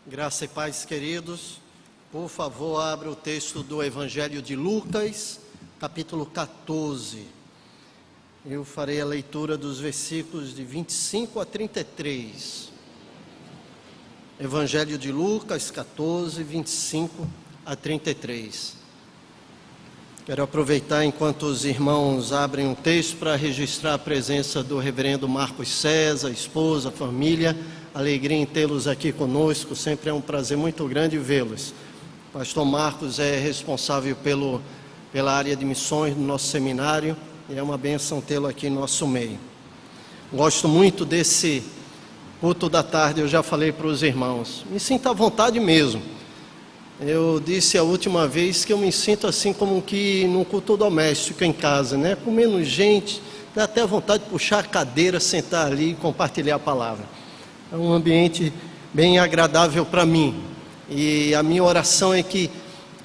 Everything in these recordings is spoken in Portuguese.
Graça e paz, queridos. Por favor, abra o texto do Evangelho de Lucas, capítulo 14. Eu farei a leitura dos versículos de 25 a 33. Evangelho de Lucas 14, 25 a 33. Quero aproveitar enquanto os irmãos abrem um texto para registrar a presença do reverendo Marcos César, esposa, família. Alegria em tê-los aqui conosco, sempre é um prazer muito grande vê-los. O pastor Marcos é responsável pela área de missões do nosso seminário e é uma bênção tê-lo aqui em nosso meio. Gosto muito desse culto da tarde, eu já falei para os irmãos, me sinto à vontade mesmo. Eu disse a última vez que eu me sinto assim como que num culto doméstico em casa, né? Com menos gente, dá até vontade de puxar a cadeira, sentar ali e compartilhar a palavra. É um ambiente bem agradável para mim, e a minha oração é que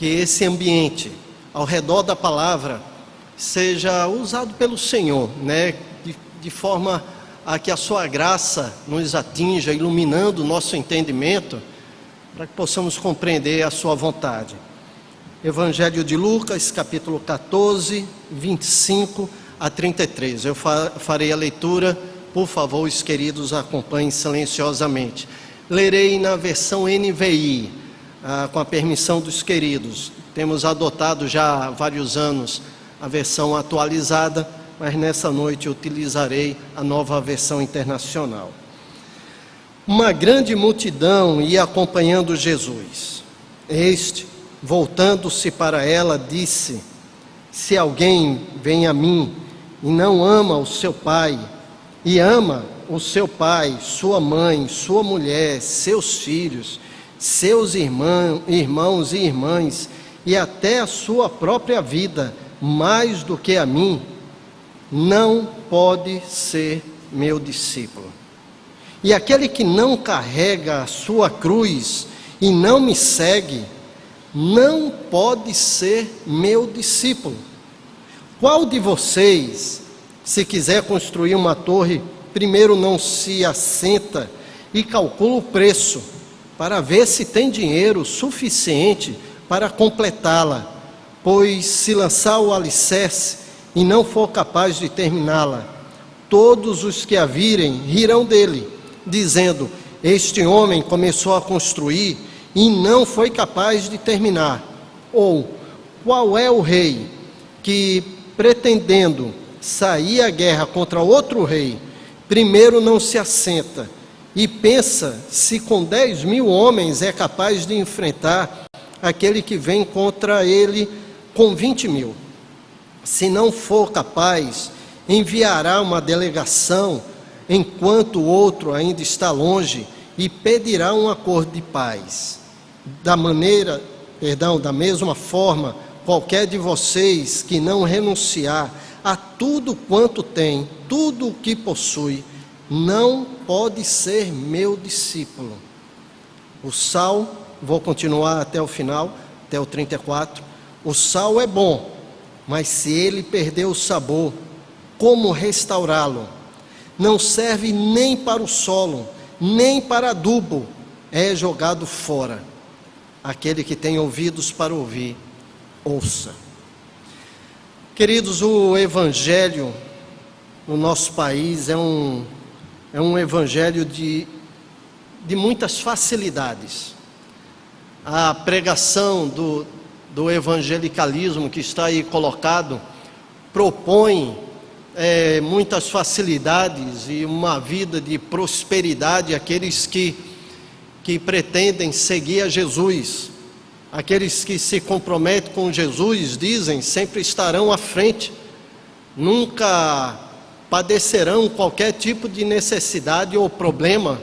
esse ambiente, ao redor da palavra, seja usado pelo Senhor, né? De forma a que a sua graça nos atinja, iluminando o nosso entendimento, para que possamos compreender a sua vontade. Evangelho de Lucas, capítulo 14, 25 a 33. Eu farei a leitura. Por favor, os queridos, acompanhem silenciosamente. Lerei na versão NVI, com a permissão dos queridos. Temos adotado já há vários anos a versão atualizada, mas nessa noite utilizarei a nova versão internacional. Uma grande multidão ia acompanhando Jesus. Este, voltando-se para ela, disse: se alguém vem a mim e não ama o seu pai, e ama o seu pai, sua mãe, sua mulher, seus filhos, seus irmãos e irmãs, e até a sua própria vida, mais do que a mim, não pode ser meu discípulo. E aquele que não carrega a sua cruz e não me segue, não pode ser meu discípulo. Qual de vocês, se quiser construir uma torre, primeiro não se assenta e calcula o preço, para ver se tem dinheiro suficiente para completá-la? Pois se lançar o alicerce e não for capaz de terminá-la, todos os que a virem rirão dele, dizendo: este homem começou a construir e não foi capaz de terminar. Ou, qual é o rei que, pretendendo sair à guerra contra outro rei, primeiro não se assenta e pensa se com 10.000 homens é capaz de enfrentar aquele que vem contra ele com 20.000? Se não for capaz, enviará uma delegação enquanto o outro ainda está longe e pedirá um acordo de paz. Da mesma forma, qualquer de vocês que não renunciar a tudo quanto tem, tudo o que possui, não pode ser meu discípulo. O sal, vou continuar até o final, até o 34. O sal é bom, mas se ele perder o sabor, como restaurá-lo? Não serve nem para o solo, nem para adubo, é jogado fora. Aquele que tem ouvidos para ouvir, ouça. Queridos, o evangelho no nosso país é um evangelho de muitas facilidades. A pregação do evangelicalismo que está aí colocado propõe muitas facilidades e uma vida de prosperidade àqueles que pretendem seguir a Jesus. Aqueles que se comprometem com Jesus, dizem, sempre estarão à frente, nunca padecerão qualquer tipo de necessidade ou problema.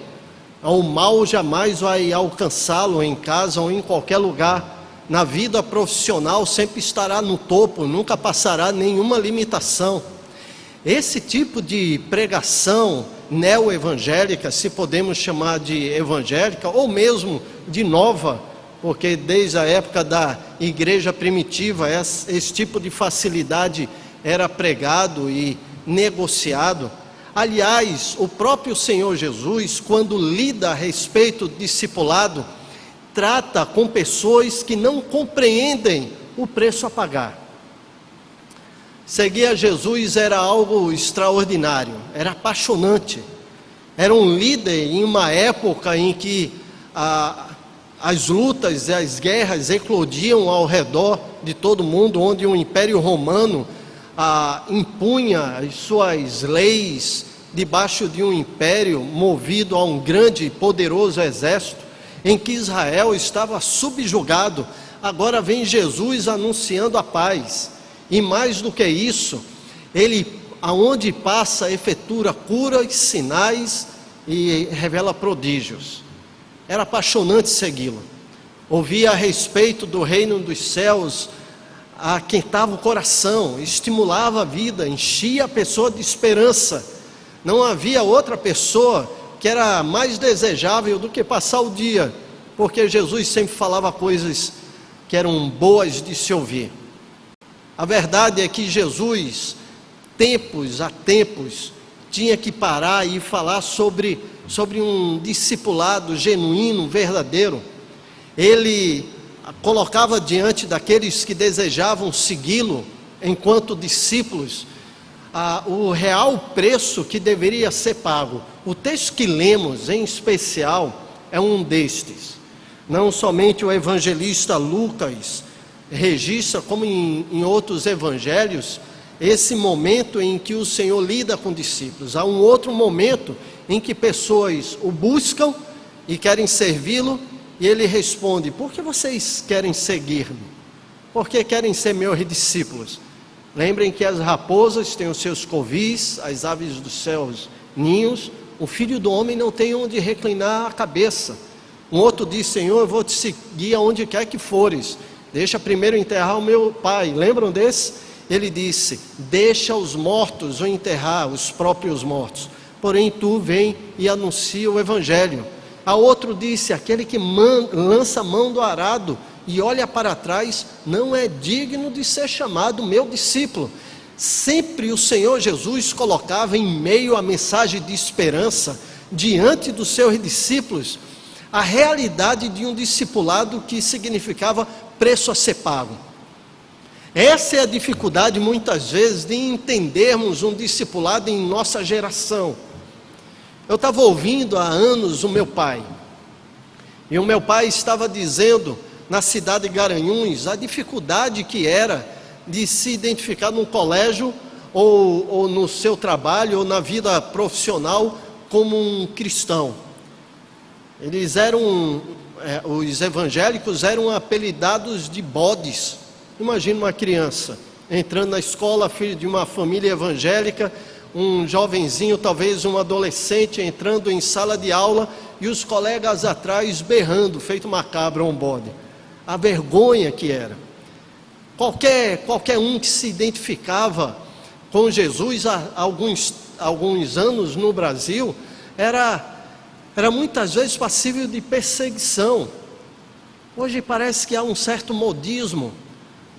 O mal jamais vai alcançá-lo em casa ou em qualquer lugar. Na vida profissional sempre estará no topo, nunca passará nenhuma limitação. Esse tipo de pregação neo-evangélica, se podemos chamar de evangélica, ou mesmo de nova, porque desde a época da igreja primitiva, esse tipo de facilidade era pregado e negociado. Aliás, o próprio Senhor Jesus, quando lida a respeito do discipulado, trata com pessoas que não compreendem o preço a pagar. Seguir a Jesus era algo extraordinário, era apaixonante. Era um líder em uma época em que as lutas e as guerras eclodiam ao redor de todo mundo, onde o Império Romano impunha as suas leis debaixo de um império movido a um grande e poderoso exército, em que Israel estava subjugado. Agora vem Jesus anunciando a paz, e mais do que isso, ele, aonde passa, efetua curas, sinais e revela prodígios. Era apaixonante segui-lo. Ouvia a respeito do reino dos céus, aquentava o coração, estimulava a vida, enchia a pessoa de esperança. Não havia outra pessoa que era mais desejável do que passar o dia, porque Jesus sempre falava coisas que eram boas de se ouvir. A verdade é que Jesus, tempos a tempos, tinha que parar e falar sobre um discipulado genuíno, verdadeiro. Ele colocava diante daqueles que desejavam segui-lo enquanto discípulos o real preço que deveria ser pago. O texto que lemos, em especial, é um destes. Não somente o evangelista Lucas registra, como em outros evangelhos, esse momento em que o Senhor lida com discípulos. Há um outro momento em que pessoas o buscam e querem servi-lo, e ele responde: por que vocês querem seguir-me? Por que querem ser meus discípulos? Lembrem que as raposas têm os seus covis, as aves dos céus ninhos, o Filho do Homem não tem onde reclinar a cabeça. Um outro diz: Senhor, eu vou te seguir aonde quer que fores, deixa primeiro enterrar o meu pai. Lembram desse? Ele disse: deixa os mortos ou enterrar os próprios mortos, porém tu vem e anuncia o evangelho. A outro disse: aquele que lança a mão do arado e olha para trás, não é digno de ser chamado meu discípulo. Sempre o Senhor Jesus colocava em meio à mensagem de esperança, diante dos seus discípulos, a realidade de um discipulado que significava preço a ser pago. Essa é a dificuldade muitas vezes de entendermos um discipulado em nossa geração. Eu estava ouvindo há anos o meu pai, e o meu pai estava dizendo na cidade de Garanhuns a dificuldade que era de se identificar num colégio ou no seu trabalho ou na vida profissional como um cristão. Eles eram, os evangélicos eram apelidados de bodes. Imagina uma criança entrando na escola, filho de uma família evangélica, um jovenzinho, talvez um adolescente, entrando em sala de aula e os colegas atrás berrando, feito uma cabra ou um bode. A vergonha que era. Qualquer um que se identificava com Jesus há alguns anos no Brasil, era muitas vezes passível de perseguição. Hoje parece que há um certo modismo,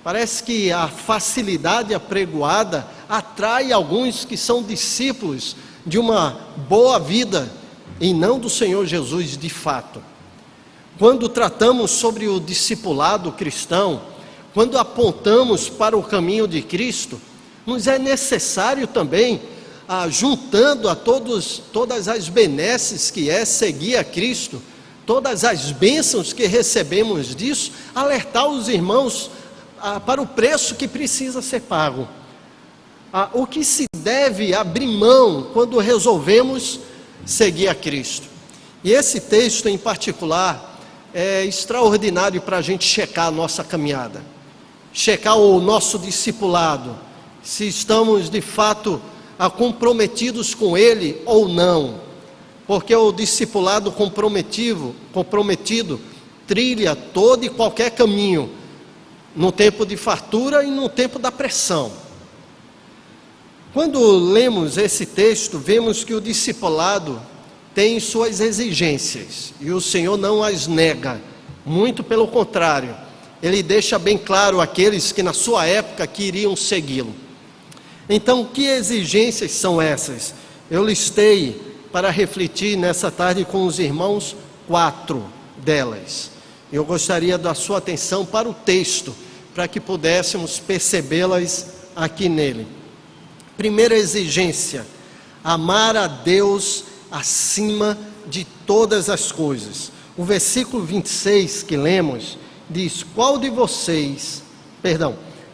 parece que a facilidade apregoada atrai alguns que são discípulos de uma boa vida e não do Senhor Jesus de fato. Quando tratamos sobre o discipulado cristão, quando apontamos para o caminho de Cristo, nos é necessário também, juntando a todas as benesses que é seguir a Cristo, todas as bênçãos que recebemos disso, alertar os irmãos para o preço que precisa ser pago. O que se deve abrir mão quando resolvemos seguir a Cristo. E esse texto em particular é extraordinário para a gente checar a nossa caminhada, checar o nosso discipulado, se estamos de fato comprometidos com Ele ou não, porque o discipulado comprometido trilha todo e qualquer caminho, no tempo de fartura e no tempo da pressão. Quando lemos esse texto, vemos que o discipulado tem suas exigências, e o Senhor não as nega, muito pelo contrário, Ele deixa bem claro àqueles que na sua época queriam segui-lo. Então, que exigências são essas? Eu listei para refletir nessa tarde com os irmãos 4 delas. Eu gostaria da sua atenção para o texto, para que pudéssemos percebê-las aqui nele. Primeira exigência: amar a Deus acima de todas as coisas. O versículo 26 que lemos diz: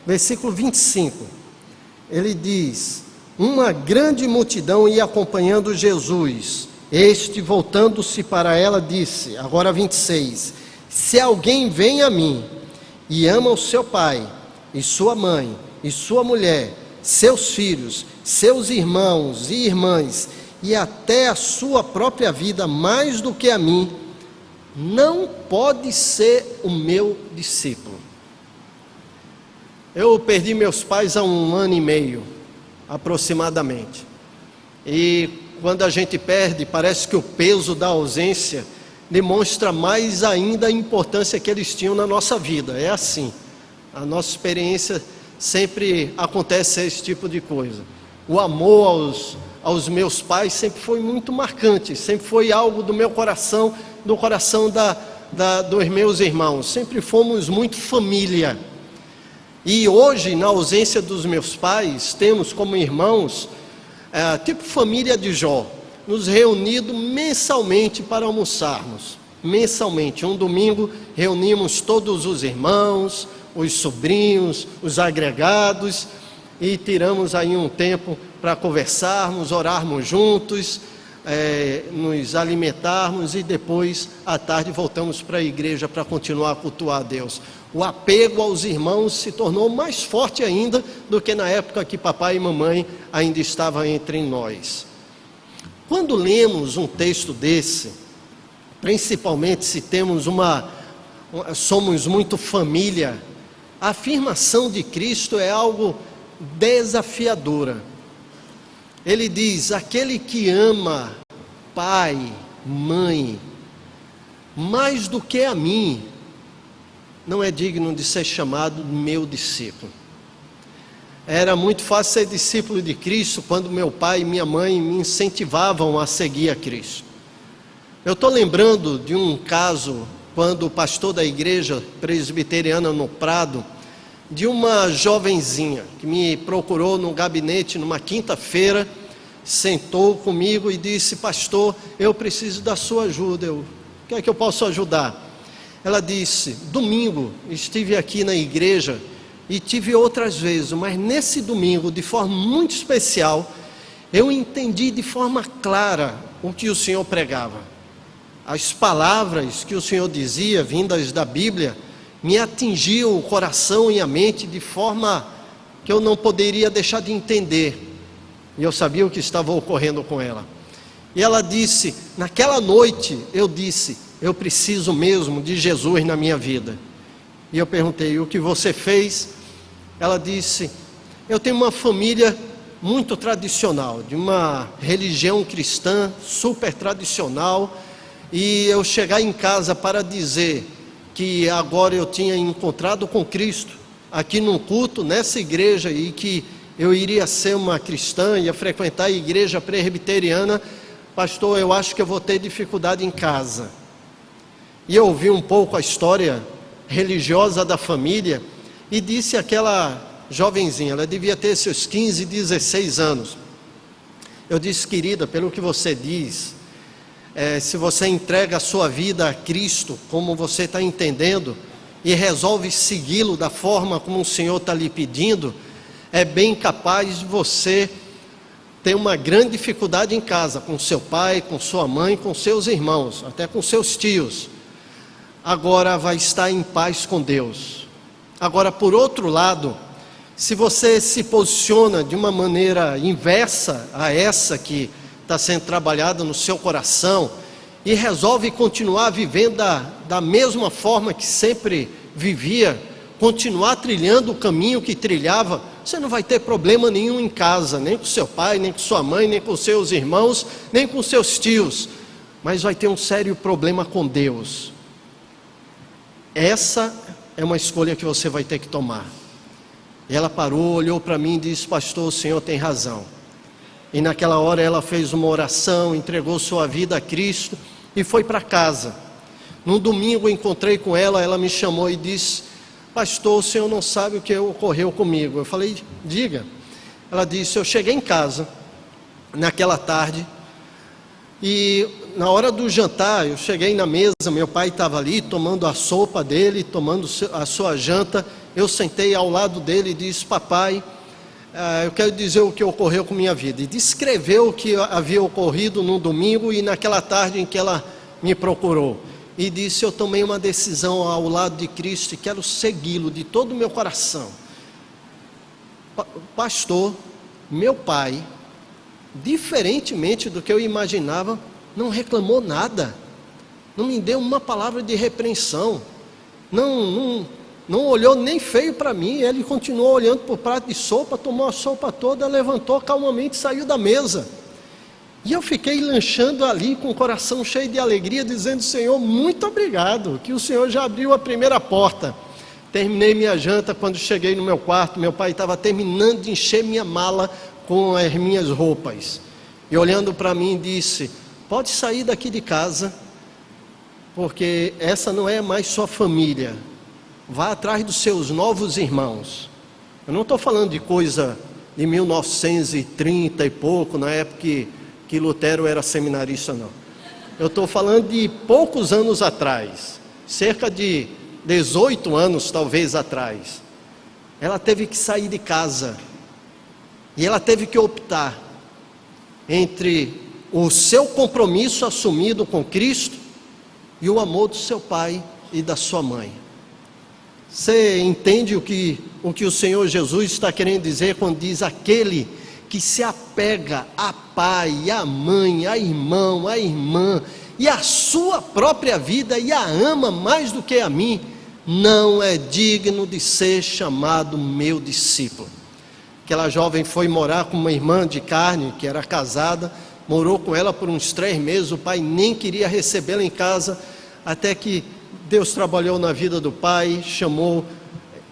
versículo 25, ele diz: uma grande multidão ia acompanhando Jesus. Este, voltando-se para ela, disse, agora 26, se alguém vem a mim e ama o seu pai, e sua mãe, e sua mulher, seus filhos, seus irmãos e irmãs, e até a sua própria vida mais do que a mim, não pode ser o meu discípulo. Eu perdi meus pais há 1 ano e meio, aproximadamente. E quando a gente perde, parece que o peso da ausência demonstra mais ainda a importância que eles tinham na nossa vida. É assim, a nossa experiência sempre acontece esse tipo de coisa. O amor aos meus pais sempre foi muito marcante, sempre foi algo do meu coração, do coração dos meus irmãos. Sempre fomos muito família. E hoje, na ausência dos meus pais, temos como irmãos, tipo família de Jó, nos reunido mensalmente para almoçarmos. Mensalmente, um domingo, reunimos todos os irmãos, os sobrinhos, os agregados, e tiramos aí um tempo para conversarmos, orarmos juntos, nos alimentarmos, e depois, à tarde, voltamos para a igreja para continuar a cultuar a Deus. O apego aos irmãos se tornou mais forte ainda do que na época que papai e mamãe ainda estavam entre nós. Quando lemos um texto desse, principalmente se somos muito família, a afirmação de Cristo é algo desafiadora. Ele diz: aquele que ama pai, mãe, mais do que a mim, não é digno de ser chamado meu discípulo. Era muito fácil ser discípulo de Cristo quando meu pai e minha mãe me incentivavam a seguir a Cristo. Eu estou lembrando de um caso, quando o pastor da igreja presbiteriana no Prado, de uma jovenzinha que me procurou no gabinete numa quinta-feira, sentou comigo e disse: pastor, eu preciso da sua ajuda. O que é que eu posso ajudar? Ela disse: domingo estive aqui na igreja e tive outras vezes, mas nesse domingo, de forma muito especial, eu entendi de forma clara o que o Senhor pregava. As palavras que o Senhor dizia, vindas da Bíblia, me atingiam o coração e a mente de forma que eu não poderia deixar de entender. E eu sabia o que estava ocorrendo com ela. E ela disse: naquela noite eu disse, eu preciso mesmo de Jesus na minha vida. E eu perguntei: o que você fez? Ela disse: eu tenho uma família muito tradicional, de uma religião cristã super tradicional, e eu chegar em casa para dizer que agora eu tinha encontrado com Cristo aqui num culto, nessa igreja, e que eu iria ser uma cristã, ia frequentar a igreja presbiteriana, pastor, eu acho que eu vou ter dificuldade em casa. E eu ouvi um pouco a história religiosa da família, e disse àquela jovenzinha, ela devia ter seus 15, 16 anos. Eu disse: querida, pelo que você diz, se você entrega a sua vida a Cristo, como você está entendendo, e resolve segui-lo da forma como o Senhor está lhe pedindo, é bem capaz de você ter uma grande dificuldade em casa, com seu pai, com sua mãe, com seus irmãos, até com seus tios. Agora vai estar em paz com Deus. Agora, por outro lado, se você se posiciona de uma maneira inversa a essa que está sendo trabalhada no seu coração, e resolve continuar vivendo da mesma forma que sempre vivia, continuar trilhando o caminho que trilhava, você não vai ter problema nenhum em casa, nem com seu pai, nem com sua mãe, nem com seus irmãos, nem com seus tios, mas vai ter um sério problema com Deus. Essa é uma escolha que você vai ter que tomar. E ela parou, olhou para mim e disse: pastor, o senhor tem razão. E naquela hora ela fez uma oração, entregou sua vida a Cristo e foi para casa. Num domingo eu encontrei com ela, ela me chamou e disse: pastor, o senhor não sabe o que ocorreu comigo. Eu falei: diga. Ela disse: eu cheguei em casa naquela tarde e na hora do jantar, eu cheguei na mesa, meu pai estava ali tomando a sopa dele, tomando a sua janta. Eu sentei ao lado dele e disse: papai, eu quero dizer o que ocorreu com minha vida. E descreveu o que havia ocorrido no domingo e naquela tarde em que ela me procurou. E disse: eu tomei uma decisão ao lado de Cristo e quero segui-lo de todo o meu coração. Pastor, meu pai, diferentemente do que eu imaginava, não reclamou nada, não me deu uma palavra de repreensão, não olhou nem feio para mim. Ele continuou olhando para o prato de sopa, tomou a sopa toda, levantou calmamente e saiu da mesa. E eu fiquei lanchando ali com o coração cheio de alegria, dizendo: Senhor, muito obrigado, que o Senhor já abriu a primeira porta. Terminei minha janta. Quando cheguei no meu quarto, meu pai estava terminando de encher minha mala com as minhas roupas. E olhando para mim disse: pode sair daqui de casa, porque essa não é mais sua família. Vá atrás dos seus novos irmãos. Eu não estou falando de coisa de 1930 e pouco, na época que Lutero era seminarista, não. Eu estou falando de poucos anos atrás, cerca de 18 anos talvez atrás. Ela teve que sair de casa e ela teve que optar entre o seu compromisso assumido com Cristo e o amor do seu pai e da sua mãe. Você entende o que o Senhor Jesus está querendo dizer quando diz: aquele que se apega a pai, a mãe, a irmão, a irmã e a sua própria vida e a ama mais do que a mim, não é digno de ser chamado meu discípulo. Aquela jovem foi morar com uma irmã de carne que era casada, morou com ela por uns 3 meses, o pai nem queria recebê-la em casa, até que Deus trabalhou na vida do pai,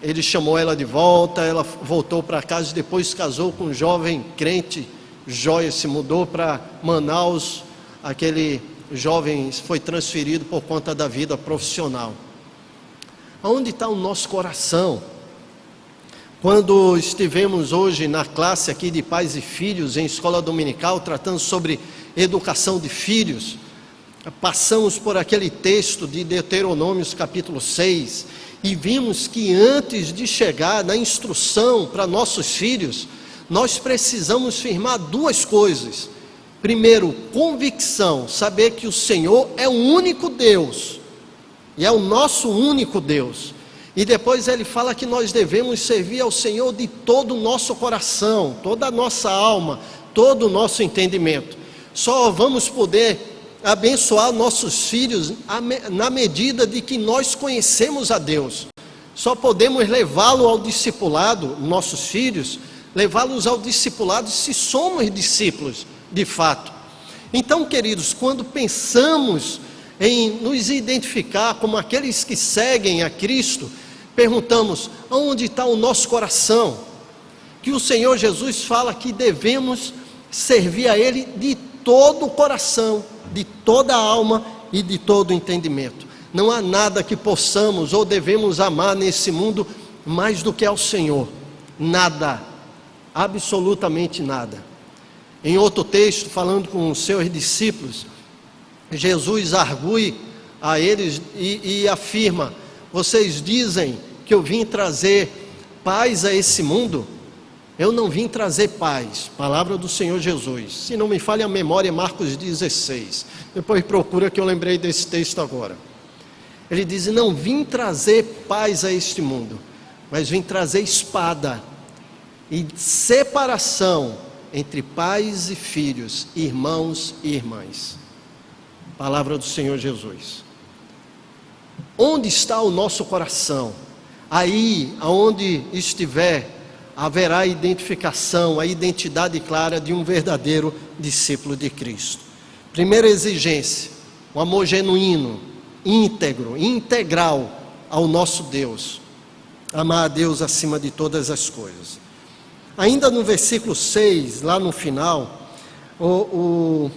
ele chamou ela de volta, ela voltou para casa e depois casou com um jovem crente, joia, se mudou para Manaus. Aquele jovem foi transferido por conta da vida profissional. Aonde está o nosso coração? Quando estivemos hoje na classe aqui de pais e filhos, em escola dominical, tratando sobre educação de filhos, passamos por aquele texto de Deuteronômios capítulo 6, e vimos que antes de chegar na instrução para nossos filhos, nós precisamos firmar 2 coisas. Primeiro, convicção, saber que o Senhor é o único Deus, e é o nosso único Deus. E depois ele fala que nós devemos servir ao Senhor de todo o nosso coração, toda a nossa alma, todo o nosso entendimento. Só vamos poder abençoar nossos filhos na medida de que nós conhecemos a Deus. Só podemos levá-lo ao discipulado, nossos filhos, levá-los ao discipulado se somos discípulos de fato. Então, queridos, quando pensamos em nos identificar como aqueles que seguem a Cristo, perguntamos: onde está o nosso coração? Que o Senhor Jesus fala que devemos servir a Ele de todo o coração, de toda a alma e de todo o entendimento. Não há nada que possamos ou devemos amar nesse mundo mais do que ao Senhor. Nada, absolutamente nada. Em outro texto, falando com os seus discípulos, Jesus argue a eles e afirma: vocês dizem que eu vim trazer paz a esse mundo? Eu não vim trazer paz. Palavra do Senhor Jesus. Se não me falha a memória, Marcos 16. Depois procura, que eu lembrei desse texto agora. Ele diz: não vim trazer paz a este mundo, mas vim trazer espada e separação entre pais e filhos, irmãos e irmãs. Palavra do Senhor Jesus. Onde está o nosso coração? Aí, aonde estiver, haverá a identificação, a identidade clara de um verdadeiro discípulo de Cristo. Primeira exigência: um amor genuíno, íntegro, integral ao nosso Deus. Amar a Deus acima de todas as coisas. Ainda no versículo 6, lá no final, o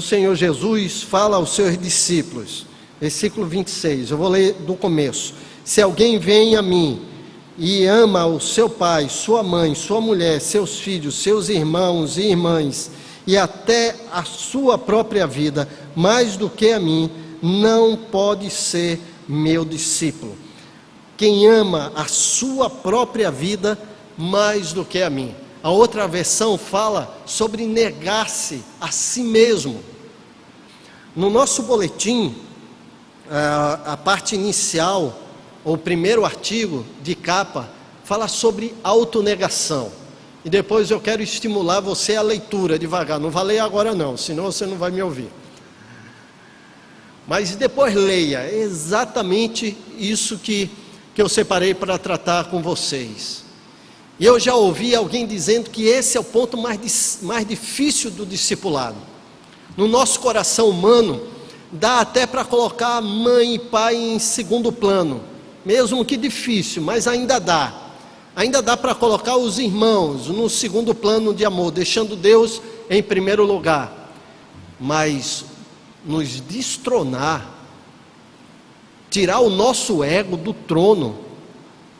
Senhor Jesus fala aos seus discípulos, Versículo 26, eu vou ler do começo. Se alguém vem a mim e ama o seu pai, sua mãe, sua mulher, seus filhos, seus irmãos e irmãs, e até a sua própria vida, mais do que a mim, não pode ser meu discípulo. Quem ama a sua própria vida mais do que a mim. A outra versão fala sobre negar-se a si mesmo. No nosso boletim, a parte inicial, o primeiro artigo de capa, fala sobre autonegação. E depois eu quero estimular você a leitura devagar. Não vai ler agora não, senão você não vai me ouvir. Mas depois leia, é exatamente isso que eu separei para tratar com vocês. E eu já ouvi alguém dizendo que esse é o ponto mais difícil do discipulado. No nosso coração humano, dá até para colocar mãe e pai em segundo plano, mesmo que difícil, mas ainda dá. Ainda dá para colocar os irmãos no segundo plano de amor, deixando Deus em primeiro lugar. Mas nos destronar, tirar o nosso ego do trono,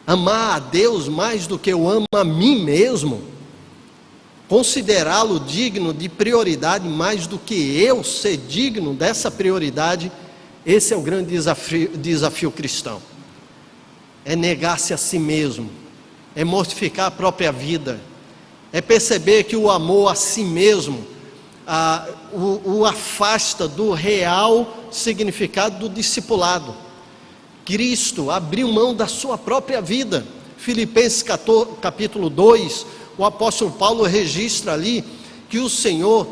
amar a Deus mais do que eu amo a mim mesmo, considerá-lo digno de prioridade mais do que eu ser digno dessa prioridade, esse é o grande desafio cristão. É negar-se a si mesmo, é mortificar a própria vida, é perceber que o amor a si mesmo o afasta do real significado do discipulado. Cristo abriu mão da sua própria vida. Filipenses capítulo 2, o apóstolo Paulo registra ali que o Senhor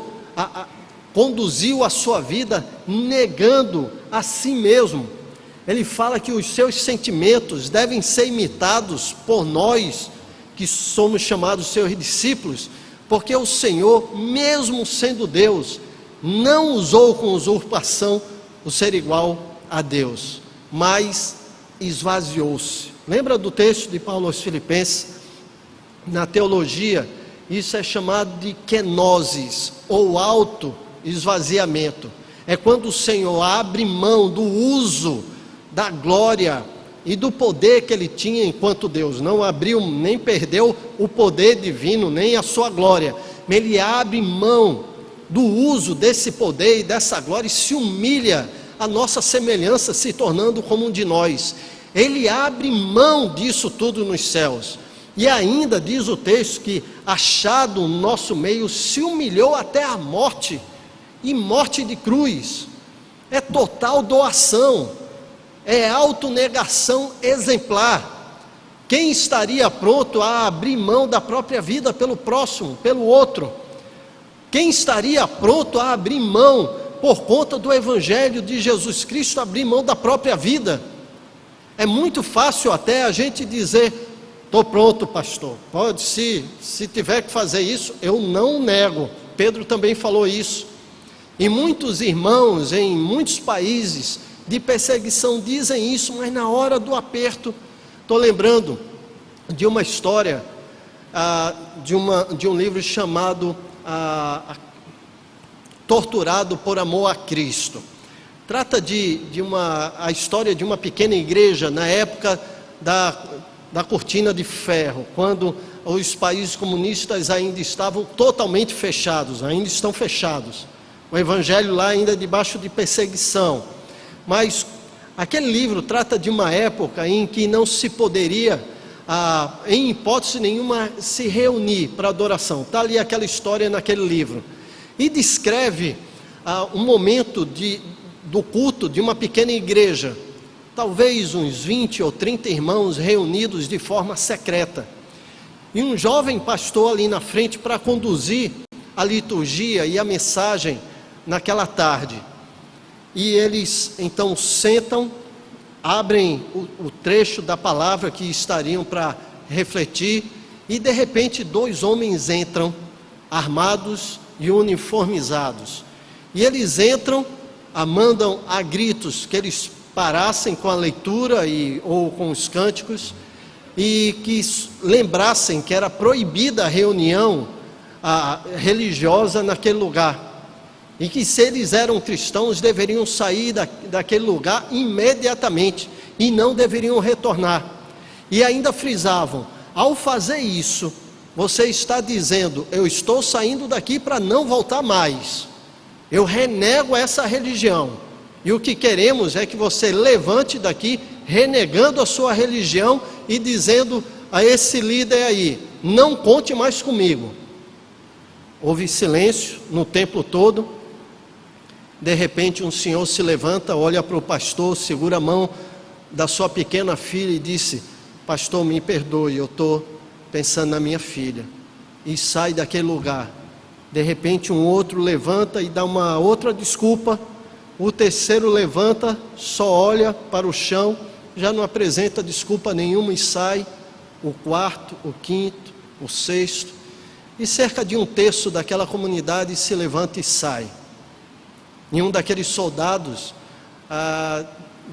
conduziu a sua vida negando a si mesmo. Ele fala que os seus sentimentos devem ser imitados por nós, que somos chamados seus discípulos, porque o Senhor, mesmo sendo Deus, não usou com usurpação o ser igual a Deus, mas esvaziou-se. Lembra do texto de Paulo aos Filipenses? Na teologia, isso é chamado de kenosis, ou auto-esvaziamento. É quando o Senhor abre mão do uso da glória e do poder que ele tinha enquanto Deus. Não abriu, nem perdeu o poder divino, nem a sua glória. Ele abre mão do uso desse poder e dessa glória e se humilha a nossa semelhança, se tornando como um de nós. Ele abre mão disso tudo nos céus. E ainda diz o texto que, achado no nosso meio, se humilhou até a morte, e morte de cruz. É total doação, é autonegação exemplar. Quem estaria pronto a abrir mão da própria vida pelo próximo, pelo outro? Quem estaria pronto a abrir mão, por conta do Evangelho de Jesus Cristo, abrir mão da própria vida? É muito fácil até a gente dizer: estou pronto, pastor, pode, se tiver que fazer isso, eu não nego. Pedro também falou isso. E muitos irmãos em muitos países de perseguição dizem isso, mas na hora do aperto, estou lembrando de uma história, de um livro chamado Torturado por Amor a Cristo. Trata a história de uma pequena igreja na época da cortina de ferro, quando os países comunistas ainda estavam totalmente fechados, ainda estão fechados. O evangelho lá ainda debaixo de perseguição. Mas aquele livro trata de uma época em que não se poderia, em hipótese nenhuma, se reunir para adoração. Está ali aquela história naquele livro. E descreve um momento do culto de uma pequena igreja, talvez uns 20 ou 30 irmãos reunidos de forma secreta. E um jovem pastor ali na frente para conduzir a liturgia e a mensagem naquela tarde. E eles então sentam, abrem o trecho da palavra que estariam para refletir, e de repente 2 homens entram, armados e uniformizados. E eles entram, mandam a gritos que eles parassem com a leitura ou com os cânticos, e que lembrassem que era proibida a reunião religiosa naquele lugar. e que se eles eram cristãos deveriam sair daquele lugar imediatamente e não deveriam retornar. E ainda frisavam: ao fazer isso, você está dizendo, eu estou saindo daqui para não voltar mais, eu renego essa religião, e o que queremos é que você levante daqui renegando a sua religião e dizendo a esse líder aí: não conte mais comigo. Houve silêncio no templo todo. De repente um senhor se levanta, olha para o pastor, segura a mão da sua pequena filha e disse: pastor, me perdoe, eu estou pensando na minha filha. E sai daquele lugar. De repente um outro levanta e dá uma outra desculpa. O terceiro levanta, só olha para o chão, já não apresenta desculpa nenhuma e sai. O quarto, o quinto, o sexto, e cerca de um terço daquela comunidade se levanta e sai. E um daqueles soldados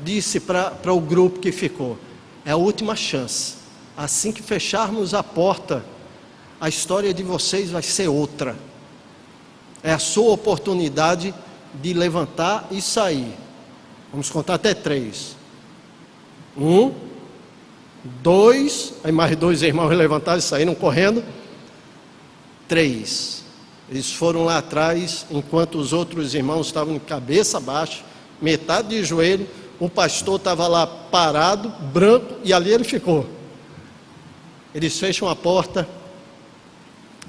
disse para o grupo que ficou: é a última chance, assim que fecharmos a porta, a história de vocês vai ser outra. É a sua oportunidade de levantar e sair. Vamos contar até 3. 1, 2, aí mais 2 irmãos levantaram e saíram correndo. 3. Eles foram lá atrás, enquanto os outros irmãos estavam de cabeça baixa, metade de joelho. O pastor estava lá parado, branco, e ali ele ficou. Eles fecham a porta,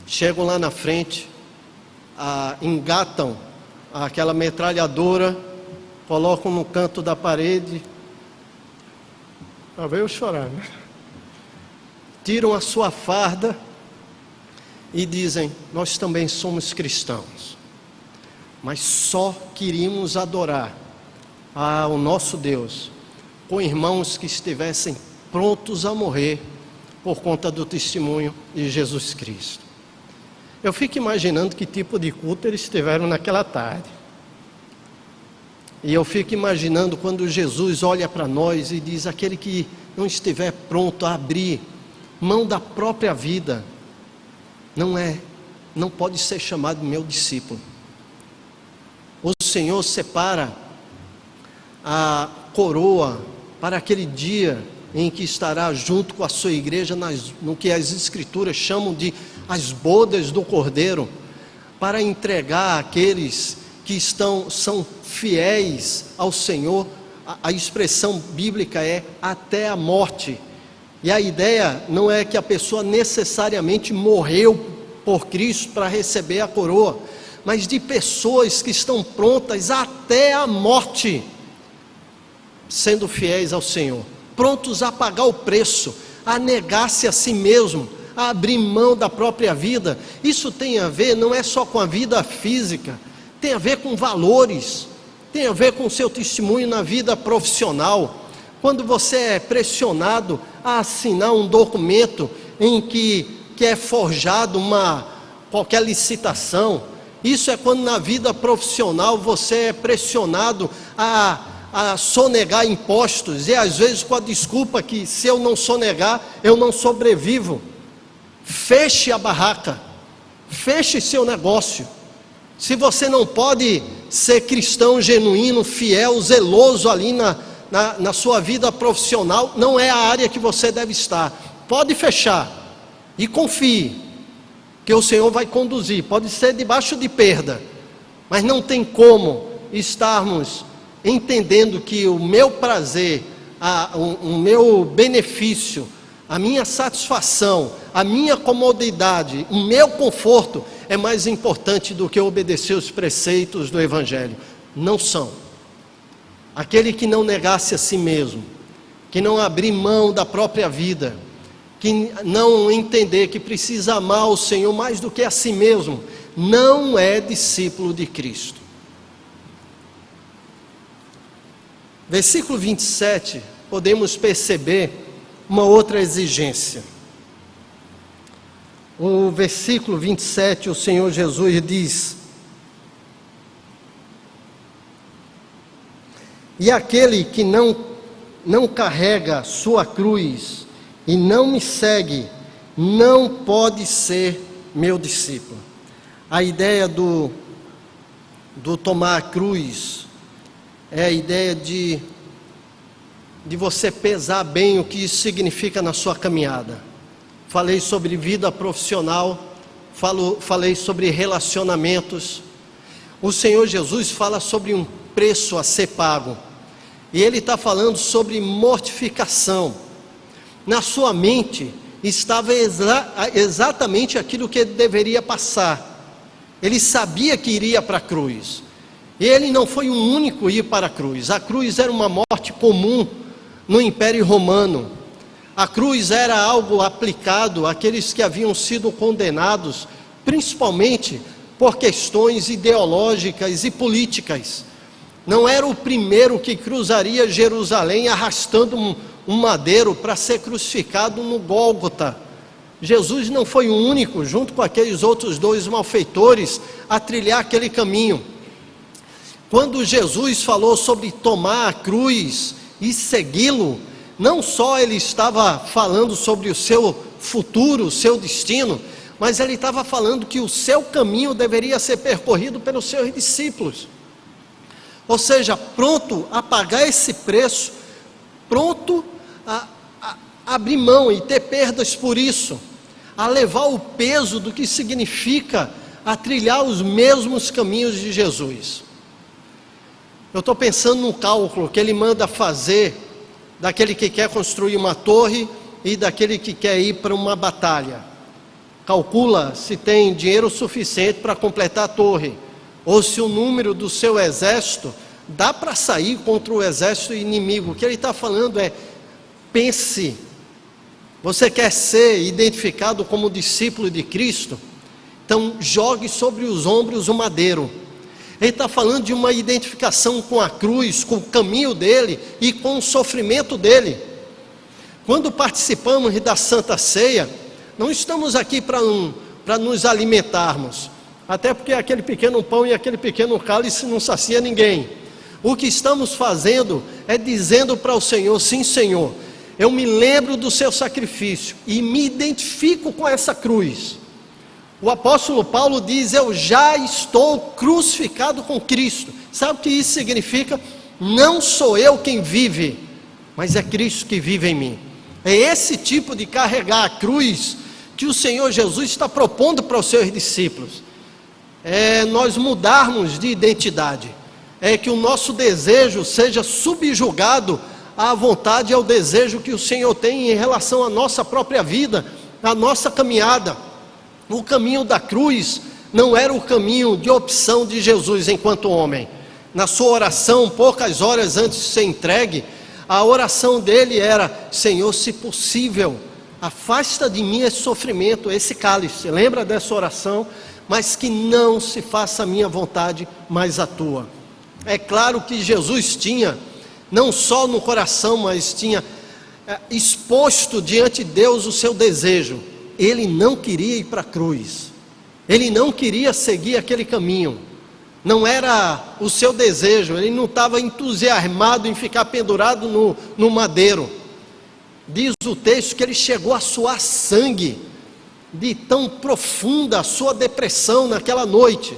chegam lá na frente, engatam aquela metralhadora, colocam no canto da parede. Veio chorar, né? Tiram a sua farda e dizem: nós também somos cristãos, mas só queríamos adorar ao nosso Deus com irmãos que estivessem prontos a morrer por conta do testemunho de Jesus Cristo. Eu fico imaginando que tipo de culto eles tiveram naquela tarde. E eu fico imaginando quando Jesus olha para nós e diz: aquele que não estiver pronto a abrir mão da própria vida, não pode ser chamado meu discípulo. O Senhor separa a coroa para aquele dia em que estará junto com a sua igreja no que as Escrituras chamam de as bodas do Cordeiro, para entregar àqueles que são fiéis ao Senhor. A expressão bíblica é até a morte. E a ideia não é que a pessoa necessariamente morreu por Cristo para receber a coroa, mas de pessoas que estão prontas até a morte, sendo fiéis ao Senhor, prontos a pagar o preço, a negar-se a si mesmo, a abrir mão da própria vida. Isso tem a ver, não é só com a vida física, tem a ver com valores, tem a ver com o seu testemunho na vida profissional. Quando você é pressionado a assinar um documento em que é forjado qualquer licitação, isso é quando na vida profissional você é pressionado a sonegar impostos, e às vezes com a desculpa que se eu não sonegar, eu não sobrevivo. Feche a barraca, feche seu negócio. Se você não pode ser cristão genuíno, fiel, zeloso ali na sua vida profissional, não é a área que você deve estar. Pode fechar e confie que o Senhor vai conduzir. Pode ser debaixo de perda, mas não tem como estarmos entendendo que o meu prazer, o meu benefício, a minha satisfação, a minha comodidade, o meu conforto é mais importante do que obedecer os preceitos do Evangelho. Não são. Aquele que não negasse a si mesmo, que não abrir mão da própria vida, que não entender que precisa amar o Senhor mais do que a si mesmo, não é discípulo de Cristo. Versículo 27, podemos perceber uma outra exigência. O versículo 27, o Senhor Jesus diz: e aquele que não carrega sua cruz e não me segue, não pode ser meu discípulo. A ideia do do tomar a cruz é a ideia de você pesar bem o que isso significa na sua caminhada. Falei sobre vida profissional, falei sobre relacionamentos. O Senhor Jesus fala sobre um preço a ser pago, e Ele está falando sobre mortificação. Na sua mente estava exatamente aquilo que ele deveria passar. Ele sabia que iria para a cruz. Ele não foi o único a ir para a cruz. A cruz era uma morte comum no Império Romano. A cruz era algo aplicado àqueles que haviam sido condenados, principalmente por questões ideológicas e políticas. Não era o primeiro que cruzaria Jerusalém arrastando um madeiro para ser crucificado no Gólgota. Jesus não foi o único, junto com aqueles outros 2 malfeitores, a trilhar aquele caminho. Quando Jesus falou sobre tomar a cruz e segui-lo, não só ele estava falando sobre o seu futuro, o seu destino, mas ele estava falando que o seu caminho deveria ser percorrido pelos seus discípulos. Ou seja, pronto a pagar esse preço, pronto a abrir mão e ter perdas por isso, a levar o peso do que significa a trilhar os mesmos caminhos de Jesus. Eu estou pensando num cálculo que ele manda fazer daquele que quer construir uma torre e daquele que quer ir para uma batalha. Calcula se tem dinheiro suficiente para completar a torre, ou se o número do seu exército dá para sair contra o exército inimigo. O que ele está falando é: pense, você quer ser identificado como discípulo de Cristo? Então jogue sobre os ombros o madeiro. Ele está falando de uma identificação com a cruz, com o caminho dele e com o sofrimento dele. Quando participamos da Santa Ceia, não estamos aqui para nos alimentarmos, até porque aquele pequeno pão e aquele pequeno cálice não sacia ninguém. O que estamos fazendo é dizendo para o Senhor: sim, Senhor, eu me lembro do seu sacrifício e me identifico com essa cruz. O apóstolo Paulo diz: eu já estou crucificado com Cristo. Sabe o que isso significa? Não sou eu quem vive, mas é Cristo que vive em mim. É esse tipo de carregar a cruz que o Senhor Jesus está propondo para os seus discípulos. É nós mudarmos de identidade, é que o nosso desejo seja subjugado à vontade e ao desejo que o Senhor tem em relação à nossa própria vida, à nossa caminhada. O caminho da cruz não era o caminho de opção de Jesus enquanto homem. Na sua oração, poucas horas antes de ser entregue, a oração dele era: Senhor, se possível, afasta de mim esse sofrimento, esse cálice. Lembra dessa oração? Mas que não se faça a minha vontade, mas a tua. É claro que Jesus tinha, não só no coração, mas tinha exposto diante de Deus o seu desejo. Ele não queria ir para a cruz, ele não queria seguir aquele caminho, não era o seu desejo, ele não estava entusiasmado em ficar pendurado no madeiro. Diz o texto que ele chegou a suar sangue, de tão profunda a sua depressão naquela noite.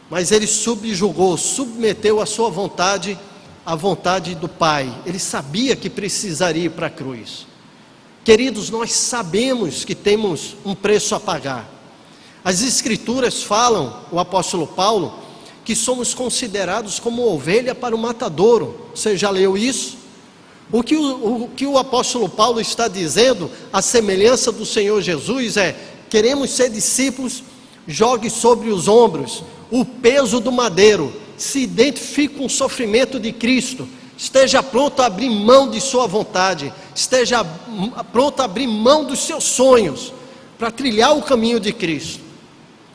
Mas ele submeteu a sua vontade à vontade do Pai. Ele sabia que precisaria ir para a cruz. Queridos, nós sabemos que temos um preço a pagar. As Escrituras falam, o apóstolo Paulo, que somos considerados como ovelha para o matadouro. Você já leu isso? O que o apóstolo Paulo está dizendo, a semelhança do Senhor Jesus, é: queremos ser discípulos, jogue sobre os ombros o peso do madeiro, se identifique com o sofrimento de Cristo, esteja pronto a abrir mão de sua vontade, esteja pronto a abrir mão dos seus sonhos, para trilhar o caminho de Cristo.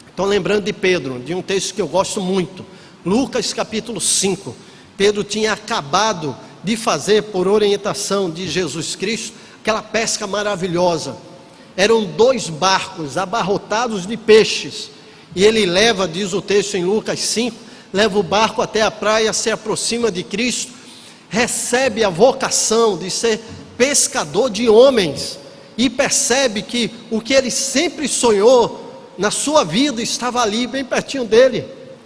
Estou lembrando de Pedro, de um texto que eu gosto muito, Lucas capítulo 5. Pedro tinha acabado de fazer, por orientação de Jesus Cristo, aquela pesca maravilhosa. Eram 2 barcos abarrotados de peixes, e ele leva, diz o texto em Lucas 5, leva o barco até a praia, se aproxima de Cristo, recebe a vocação de ser pescador de homens, e percebe que o que ele sempre sonhou na sua vida estava ali, bem pertinho dele.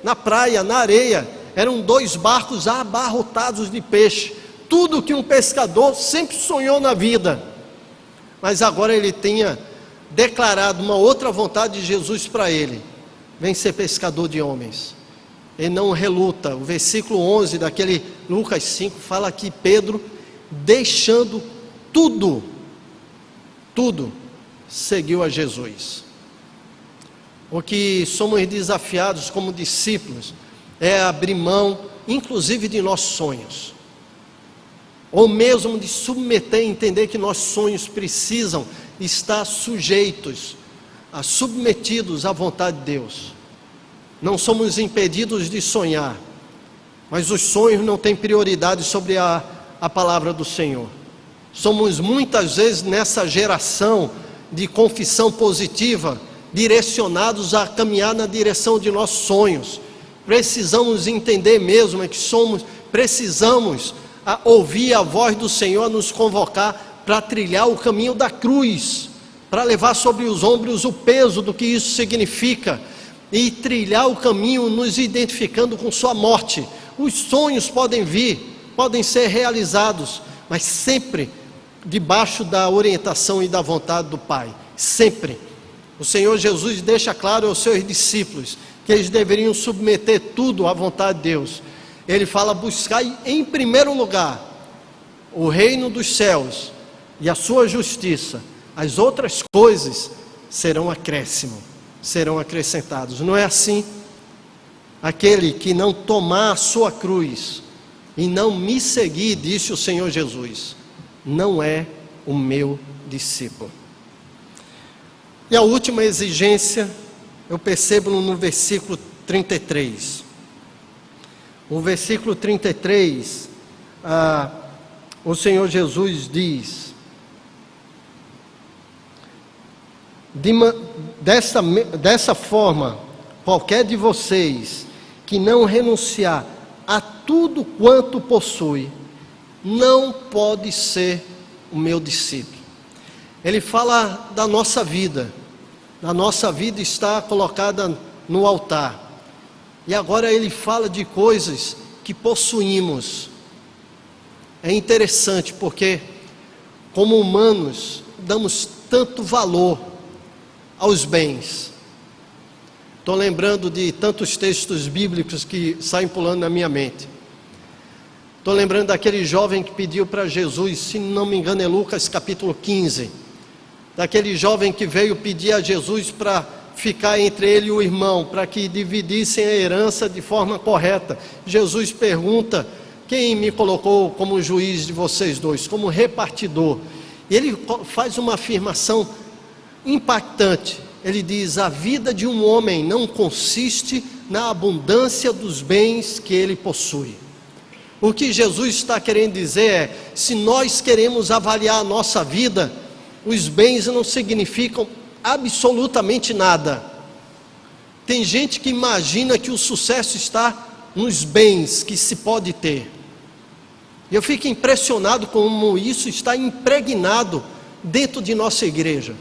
na praia, na areia, eram 2 barcos abarrotados de peixe, tudo que um pescador sempre sonhou na vida. Mas agora ele tinha declarado uma outra vontade de Jesus para ele: vem ser pescador de homens. Ele não reluta. O versículo 11 daquele Lucas 5 fala que Pedro, deixando tudo, seguiu a Jesus. O que somos desafiados como discípulos é abrir mão, inclusive de nossos sonhos, ou mesmo de submeter e entender que nossos sonhos precisam estar submetidos à vontade de Deus. Não somos impedidos de sonhar, mas os sonhos não têm prioridade sobre a palavra do Senhor. Somos muitas vezes, nessa geração de confissão positiva, direcionados a caminhar na direção de nossos sonhos. Precisamos entender mesmo que precisamos ouvir a voz do Senhor a nos convocar para trilhar o caminho da cruz, para levar sobre os ombros o peso do que isso significa, e trilhar o caminho nos identificando com sua morte. Os sonhos podem vir, podem ser realizados, mas sempre debaixo da orientação e da vontade do Pai, sempre. O Senhor Jesus deixa claro aos seus discípulos que eles deveriam submeter tudo à vontade de Deus. Ele fala: buscai em primeiro lugar o reino dos céus e a sua justiça, as outras coisas serão acréscimo, serão acrescentados. Não é assim? Aquele que não tomar a sua cruz e não me seguir, disse o Senhor Jesus, não é o meu discípulo. E a última exigência, eu percebo no versículo 33. O versículo 33, o Senhor Jesus diz: dessa forma, qualquer de vocês que não renunciar a tudo quanto possui, não pode ser o meu discípulo. Ele fala da nossa vida. A nossa vida está colocada no altar. E agora ele fala de coisas que possuímos. É interessante porque, como humanos, damos tanto valor aos bens. Estou lembrando de tantos textos bíblicos que saem pulando na minha mente. Estou lembrando daquele jovem que pediu para Jesus, se não me engano é Lucas capítulo 15, daquele jovem que veio pedir a Jesus para ficar entre ele e o irmão, para que dividissem a herança de forma correta. Jesus pergunta: quem me colocou como juiz de vocês dois, como repartidor? E ele faz uma afirmação impactante. Ele diz: a vida de um homem não consiste na abundância dos bens que ele possui. O que Jesus está querendo dizer é: se nós queremos avaliar a nossa vida, os bens não significam absolutamente nada. Tem gente que imagina que o sucesso está nos bens que se pode ter. Eu fico impressionado como isso está impregnado dentro de nossa igreja.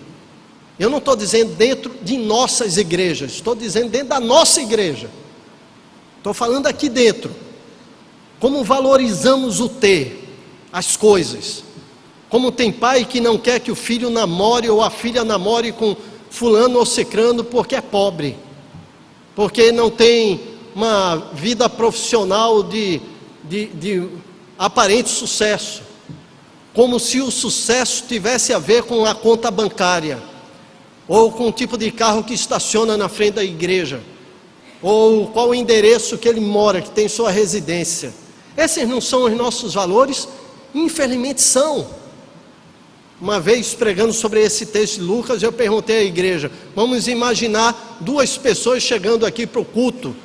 Eu não estou dizendo dentro de nossas igrejas, estou dizendo dentro da nossa igreja. Estou falando aqui dentro. Como valorizamos o ter, as coisas. Como tem pai que não quer que o filho namore ou a filha namore com fulano ou cicrano porque é pobre, porque não tem uma vida profissional de aparente sucesso, como se o sucesso tivesse a ver com a conta bancária, ou com o tipo de carro que estaciona na frente da igreja, ou qual o endereço que ele mora, que tem sua residência. Esses não são os nossos valores? Infelizmente são. Uma vez pregando sobre esse texto de Lucas, eu perguntei à igreja: vamos imaginar 2 pessoas chegando aqui para o culto.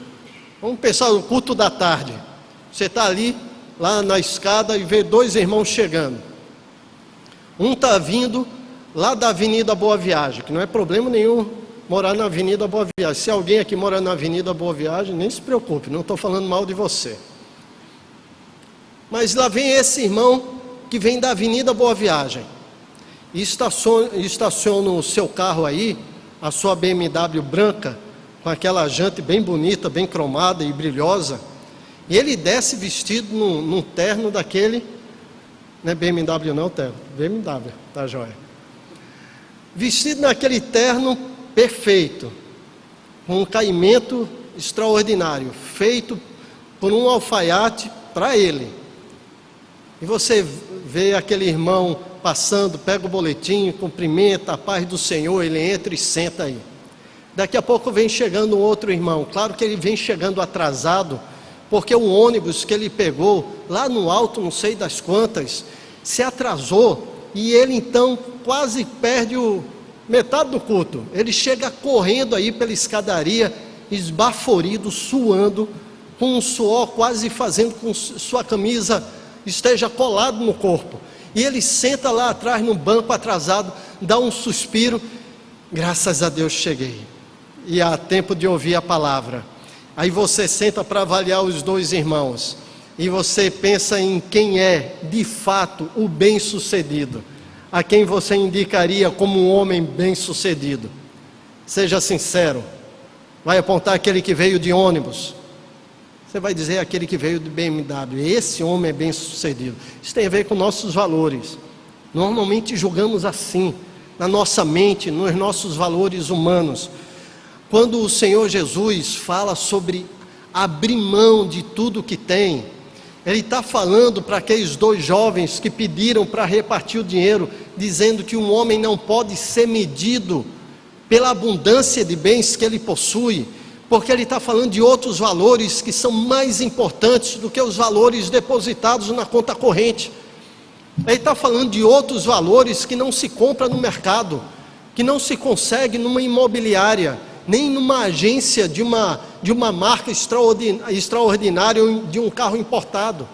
Vamos pensar no culto da tarde. Você está ali, lá na escada, e vê 2 irmãos chegando. Um está vindo lá da Avenida Boa Viagem, que não é problema nenhum morar na Avenida Boa Viagem. Se alguém aqui mora na Avenida Boa Viagem, nem se preocupe, não estou falando mal de você. Mas lá vem esse irmão que vem da Avenida Boa Viagem. E estaciona o seu carro aí, a sua BMW branca, com aquela jante bem bonita, bem cromada e brilhosa, e ele desce vestido num terno daquele, não é BMW não, terno, BMW, tá joia? Vestido naquele terno perfeito, com um caimento extraordinário, feito por um alfaiate para ele. E você vê aquele irmão passando, pega o boletim, cumprimenta, a paz do Senhor, ele entra e senta aí. Daqui a pouco vem chegando um outro irmão, claro que ele vem chegando atrasado, porque o ônibus que ele pegou, lá no alto, não sei das quantas, se atrasou, e ele então quase perde metade do culto. Ele chega correndo aí pela escadaria, esbaforido, suando, com um suor quase fazendo com sua camisa esteja colado no corpo. E ele senta lá atrás no banco atrasado, dá um suspiro, graças a Deus cheguei. E há tempo de ouvir a palavra. Aí você senta para avaliar os dois irmãos, e você pensa em quem é, de fato, o bem-sucedido, a quem você indicaria como um homem bem-sucedido. Seja sincero, vai apontar aquele que veio de ônibus, você vai dizer aquele que veio de BMW, esse homem é bem-sucedido. Isso tem a ver com nossos valores. Normalmente julgamos assim, na nossa mente, nos nossos valores humanos. Quando o Senhor Jesus fala sobre abrir mão de tudo que tem, Ele está falando para aqueles dois jovens que pediram para repartir o dinheiro, dizendo que um homem não pode ser medido pela abundância de bens que ele possui, porque ele está falando de outros valores que são mais importantes do que os valores depositados na conta corrente. Ele está falando de outros valores que não se compra no mercado, que não se consegue numa imobiliária, nem numa agência de uma marca extraordinária ou de um carro importado.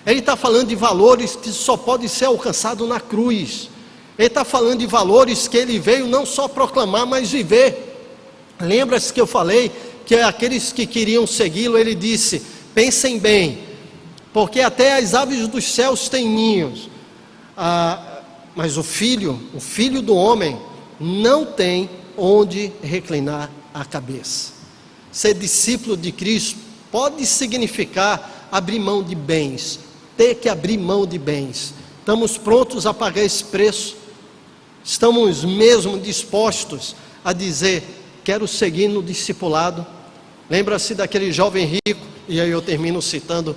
Ele está falando de valores que só podem ser alcançados na cruz. Ele está falando de valores que ele veio não só proclamar, mas viver. Lembra-se que eu falei que aqueles que queriam segui-lo, ele disse: pensem bem, porque até as aves dos céus têm ninhos, mas o filho do homem não tem onde reclinar a cabeça. Ser discípulo de Cristo pode significar abrir mão de bens, ter que abrir mão de bens. Estamos prontos a pagar esse preço? Estamos mesmo dispostos a dizer: quero seguir no discipulado? Lembra-se daquele jovem rico, e aí eu termino citando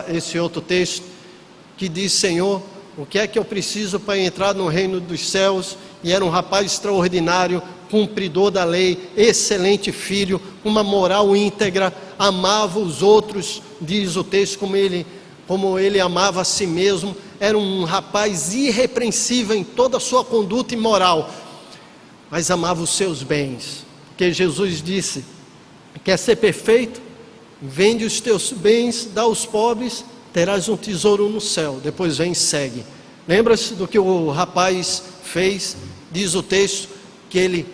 esse outro texto, que diz: Senhor, o que é que eu preciso para entrar no reino dos céus? E era um rapaz extraordinário, cumpridor da lei, excelente filho, uma moral íntegra, amava os outros, diz o texto, como ele amava a si mesmo. Era um rapaz irrepreensível em toda a sua conduta e moral, mas amava os seus bens, porque Jesus disse: quer ser perfeito? Vende os teus bens, dá aos pobres, terás um tesouro no céu, depois vem e segue. Lembra-se do que o rapaz fez? Diz o texto que ele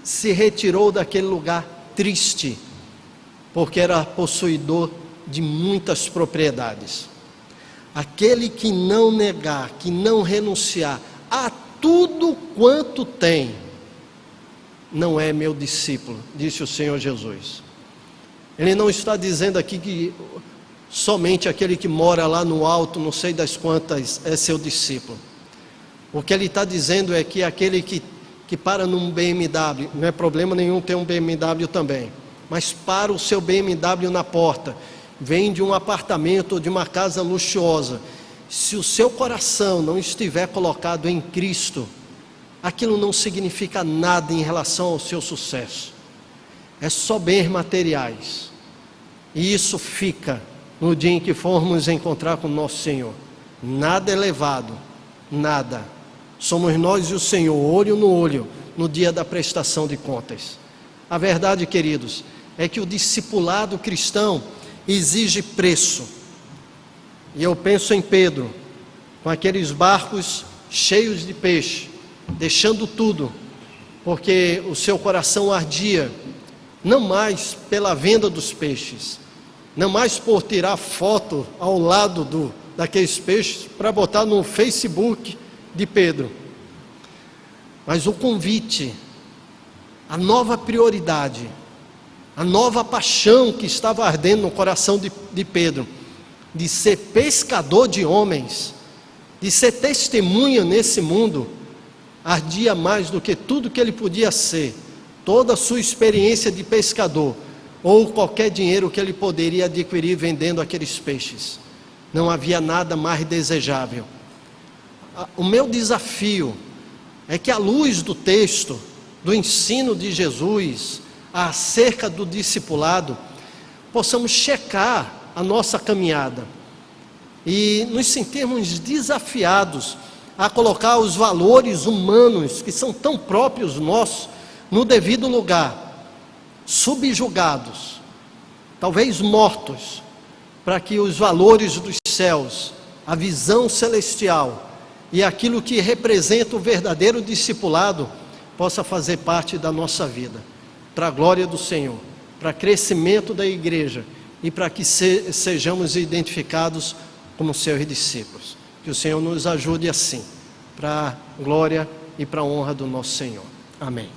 se retirou daquele lugar triste, porque era possuidor de muitas propriedades. Aquele que não negar, que não renunciar a tudo quanto tem, não é meu discípulo, disse o Senhor Jesus. Ele não está dizendo aqui que somente aquele que mora lá no alto, não sei das quantas, é seu discípulo. O que ele está dizendo é que aquele que para num BMW, não é problema nenhum ter um BMW também, mas para o seu BMW na porta, vem de um apartamento ou de uma casa luxuosa, se o seu coração não estiver colocado em Cristo, aquilo não significa nada em relação ao seu sucesso. É só bens materiais, e isso fica no dia em que formos encontrar com o nosso Senhor. Nada elevado, nada. Somos nós e o Senhor, olho no olho, no dia da prestação de contas. A verdade, queridos, é que o discipulado cristão exige preço. E eu penso em Pedro, com aqueles barcos cheios de peixe, deixando tudo, porque o seu coração ardia, não mais pela venda dos peixes, não mais por tirar foto ao lado daqueles peixes para botar no Facebook de Pedro, mas o convite, a nova prioridade a nova paixão que estava ardendo no coração de Pedro, de ser pescador de homens, de ser testemunha nesse mundo, ardia mais do que tudo que ele podia ser, toda a sua experiência de pescador, ou qualquer dinheiro que ele poderia adquirir vendendo aqueles peixes. Não havia nada mais desejável. O meu desafio é que, à luz do texto, do ensino de Jesus acerca do discipulado, possamos checar a nossa caminhada e nos sentirmos desafiados a colocar os valores humanos, que são tão próprios nossos, no devido lugar, subjugados, talvez mortos, para que os valores dos céus, a visão celestial e aquilo que representa o verdadeiro discipulado possa fazer parte da nossa vida, para a glória do Senhor, para crescimento da igreja e para que sejamos identificados como seus discípulos. Que o Senhor nos ajude assim, para a glória e para a honra do nosso Senhor. Amém.